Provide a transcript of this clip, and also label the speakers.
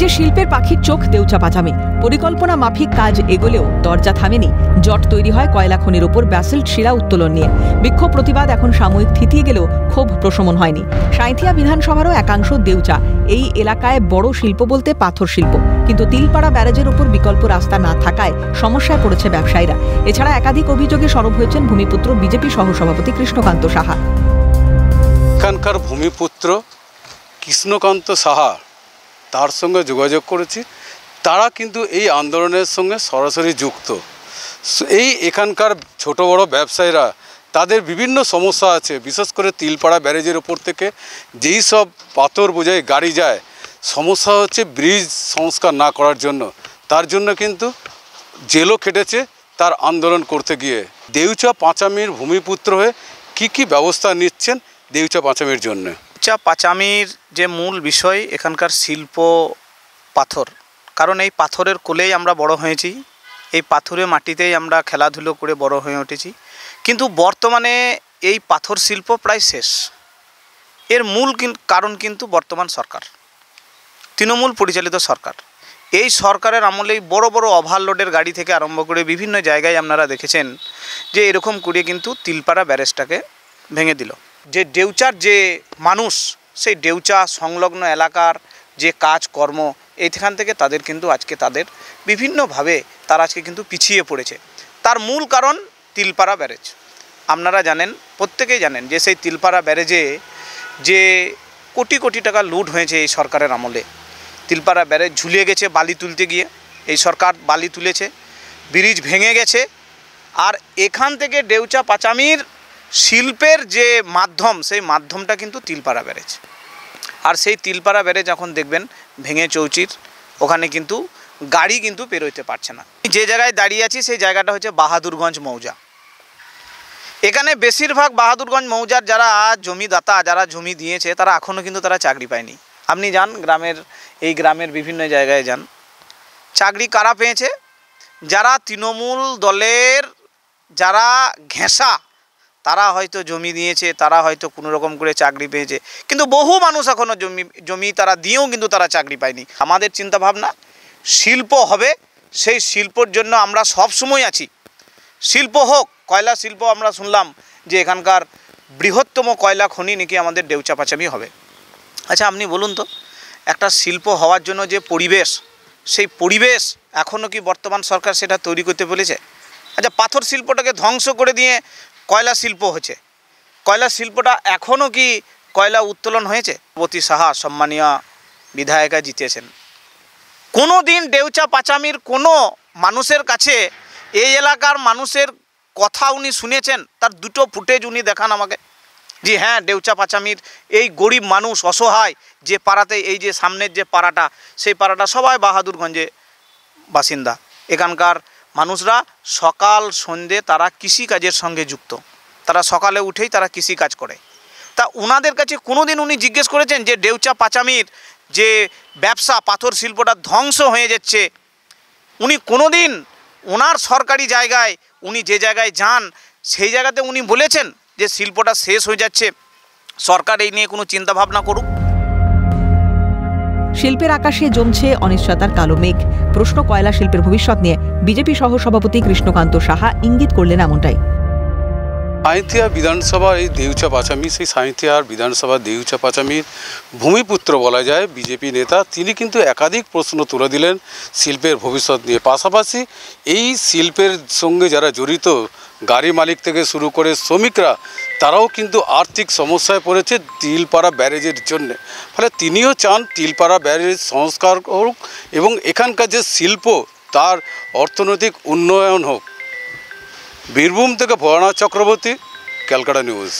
Speaker 1: রাজ্যে শিল্পের পাখির চোখ দেউচা পাচামি। পরিকল্পনা মাফিক কাজ এগোলেও দরজা থামেনি। জট তৈরি হয় কয়লা খনির ওপর ব্যাসল্ট শিলা উত্তোলন নিয়ে। বিক্ষোভ প্রতিবাদ এখন সাময়িক থিতিয়ে গেলেও ক্ষোভ প্রশমন হয়নি। সাঁইথিয়া বিধানসভারও একাংশ দেউচা। এই এলাকায় বড় শিল্প বলতে পাথর শিল্প, কিন্তু তিলপাড়া ব্যারেজের ওপর বিকল্প রাস্তা না থাকায় সমস্যায় পড়েছে ব্যবসায়ীরা। এছাড়া একাধিক অভিযোগে সরব হয়েছেন ভূমিপুত্র বিজেপি সহসভাপতি কৃষ্ণকান্ত সাহা।
Speaker 2: এখানকার ভূমিপুত্র কৃষ্ণকান্ত সাহা, তার সঙ্গে যোগাযোগ করেছি। তারা কিন্তু এই আন্দোলনের সঙ্গে সরাসরি যুক্ত। এই এখানকার ছোট বড় ব্যবসায়ীরা, তাদের বিভিন্ন সমস্যা আছে, বিশেষ করে তিলপাড়া ব্যারেজের ওপর থেকে যেই সব পাথর বোঝাই গাড়ি যায়, সমস্যা হচ্ছে ব্রিজ সংস্কার না করার জন্য। তার জন্য কিন্তু জেলও খেটেছে তার আন্দোলন করতে গিয়ে। দেউচা পাচামির ভূমিপুত্র হয়ে কি ব্যবস্থা নিচ্ছেন দেউচা পাচামির জন্য?
Speaker 3: দেউচা পাচামির যে মূল বিষয় এখানকার শিল্প পাথর, কারণ এই পাথরের কোলেই আমরা বড় হয়েছি, এই পাথরের মাটিতেই আমরা খেলাধুলো করে বড় হয়ে উঠেছি। কিন্তু বর্তমানে এই পাথর শিল্প প্রায় শেষ। এর মূল কারণ কিন্তু বর্তমান সরকার, তৃণমূল পরিচালিত সরকার। এই সরকারের আমলেই বড় বড় ওভারলোডের গাড়ি থেকে আরম্ভ করে বিভিন্ন জায়গায় আপনারা দেখেছেন যে এরকম করে কিন্তু তিলপাড়া ব্যারেজটাকে ভেঙে দিল। যে দেউচার যে মানুষ, সেই দেউচা সংলগ্ন এলাকার যে কাজকর্ম, এইখান থেকে তাদের কিন্তু আজকে তাদের বিভিন্নভাবে তারা আজকে কিন্তু পিছিয়ে পড়েছে। তার মূল কারণ তিলপাড়া ব্যারেজ। আপনারা জানেন, প্রত্যেকেই জানেন যে সেই তিলপাড়া ব্যারেজে যে কোটি কোটি টাকা লুট হয়েছে এই সরকারের আমলে। তিলপাড়া ব্যারেজ ঝুলিয়ে গেছে বালি তুলতে গিয়ে, এই সরকার বালি তুলেছে, ব্রিজ ভেঙে গেছে। আর এখান থেকে দেউচা পাচামির শিল্পের যে মাধ্যম, সেই মাধ্যমটা কিন্তু তিলপাড়া ব্যারেজ। আর সেই তিলপাড়া ব্যারেজ এখন দেখবেন ভেঙে চৌচির, ওখানে কিন্তু গাড়ি কিন্তু পেরোতে পারছে না। যে জায়গায় দাঁড়িয়ে আছি সেই জায়গাটা হচ্ছে বাহাদুরগঞ্জ মৌজা। এখানে বেশিরভাগ বাহাদুরগঞ্জ মৌজার যারা জমিদাতা, যারা জমি দিয়েছে, তারা এখনও কিন্তু তারা চাকরি পায়নি। আপনি যান এই গ্রামের বিভিন্ন জায়গায় যান, চাকরি কারা পেয়েছে? যারা তৃণমূল দলের যারা ঘেঁষা, তারা হয়তো জমি দিয়েছে, তারা হয়তো কোনো রকম করে চাকরি পেয়েছে। কিন্তু বহু মানুষ এখনও জমি তারা দিয়েও কিন্তু তারা চাকরি পায়নি। আমাদের চিন্তাভাবনা শিল্প হবে, সেই শিল্পর জন্য আমরা সব সময় আছি। শিল্প হোক, কয়লা শিল্প, আমরা শুনলাম যে এখানকার বৃহত্তম কয়লা খনি নাকি আমাদের দেউচা পাচামি হবে। আচ্ছা আপনি বলুন তো, একটা শিল্প হওয়ার জন্য যে পরিবেশ, সেই পরিবেশ এখনও কি বর্তমান সরকার সেটা তৈরি করতে পেরেছে? আচ্ছা, পাথর শিল্পটাকে ধ্বংস করে দিয়ে কয়লা শিল্প হচ্ছে, কয়লা শিল্পটা এখনও কি কয়লা উত্তোলন হয়েছে? পতি সাহা সম্মানীয় বিধায়িকা জিতেছেন। কোনো দিন দেউচা পাচামির কোনো মানুষের কাছে এই এলাকার মানুষের কথা উনি শুনেছেন? তার দুটো ফুটেজ উনি দেখান আমাকে, যে হ্যাঁ দেউচা পাচামির এই গরিব মানুষ, অসহায় যে পাড়াতে, এই যে সামনের যে পাড়াটা, সেই পাড়াটা সবাই বাহাদুরগঞ্জে বাসিন্দা। এখানকার মানুষরা সকাল সন্ধ্যে তারা কৃষিকাজের সঙ্গে যুক্ত, তারা সকালে উঠেই তারা কৃষিকাজ করে। তা ওনাদের কাছে কোনো দিন উনি জিজ্ঞেস করেছেন যে দেউচা পাচামির যে ব্যবসা, পাথর শিল্পটা ধ্বংস হয়ে যাচ্ছে, উনি কোনো দিন ওনার সরকারি জায়গায় উনি যে জায়গায় যান সেই জায়গাতে উনি বলেছেন যে শিল্পটা শেষ হয়ে যাচ্ছে, সরকার এই নিয়ে কোনো চিন্তাভাবনা করুক?
Speaker 1: শিল্পের আকাশে জমছে অনিশ্চয়তার কালো মেঘ। প্রশ্ন কয়লা শিল্পের ভবিষ্যৎ নিয়ে বিজেপি সহসভাপতি কৃষ্ণকান্ত সাহা ইঙ্গিত করলেন এমনটাই।
Speaker 2: সাঁইথিয়া বিধানসভা এই দেউচা পাচামি, সেই সাঁইথিয়ার বিধানসভা দেউচা পাচামির ভূমিপুত্র বলা যায় বিজেপি নেতা। তিনি কিন্তু একাধিক প্রশ্ন তুলে দিলেন শিল্পের ভবিষ্যৎ নিয়ে। পাশাপাশি এই শিল্পের সঙ্গে যারা জড়িত, গাড়ি মালিক থেকে শুরু করে শ্রমিকরা, তারাও কিন্তু আর্থিক সমস্যায় পড়েছে তিলপাড়া ব্যারেজের জন্য। ফলে তিনিও চান তিলপাড়া ব্যারেজ সংস্কার হোক এবং এখানকার যে শিল্প তার অর্থনৈতিক উন্নয়ন হোক। বীরভূম থেকে ভোলানাথ চক্রবর্তী, ক্যালকাটা নিউজ।